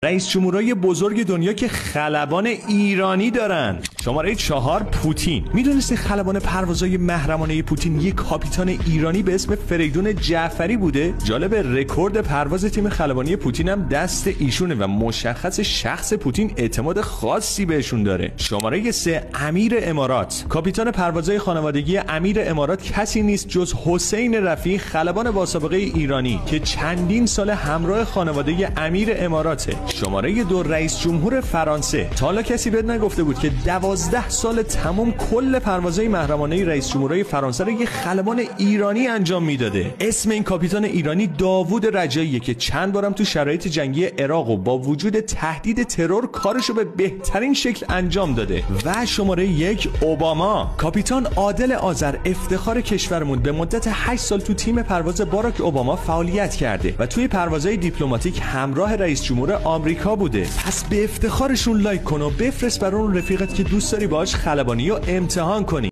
رئیس جمهورای بزرگ دنیا که خلبان ایرانی دارن. شماره 4 پوتین. میدونستی خلبان پروازهای محرمانه پوتین یک کاپیتان ایرانی به اسم فریدون جعفری بوده؟ جالب، رکورد پرواز تیم خلبانی پوتین هم دست ایشونه و مشخص شخص پوتین اعتماد خاصی بهشون داره. شماره 3 امیر امارات. کاپیتان پروازهای خانوادگی امیر امارات کسی نیست جز حسین رفیع، خلبان با سابقه ایرانی که چندین سال همراه خانواده امیر اماراته. شماره 2 رئیس جمهور فرانسه. تا حالا کسی بهت نگفته بود که 12 سال تمام کل پروازهای محرمانه رئیس جمهورای فرانسه رو یه خلبان ایرانی انجام میداده. اسم این کاپیتان ایرانی داوود رجاییه که چند بارم تو شرایط جنگی عراق و با وجود تهدید ترور کارشو به بهترین شکل انجام داده. و شماره 1 اوباما. کاپیتان عادل آذر افتخار کشورمون به مدت 8 سال تو تیم پرواز باراک اوباما فعالیت کرده و توی پروازهای دیپلماتیک همراه رئیس جمهور آمریکا بوده. پس به افتخارشون لایک کن و بفرست برای اون رفیقت که دوست داری باهاش خلبانی رو امتحان کنی.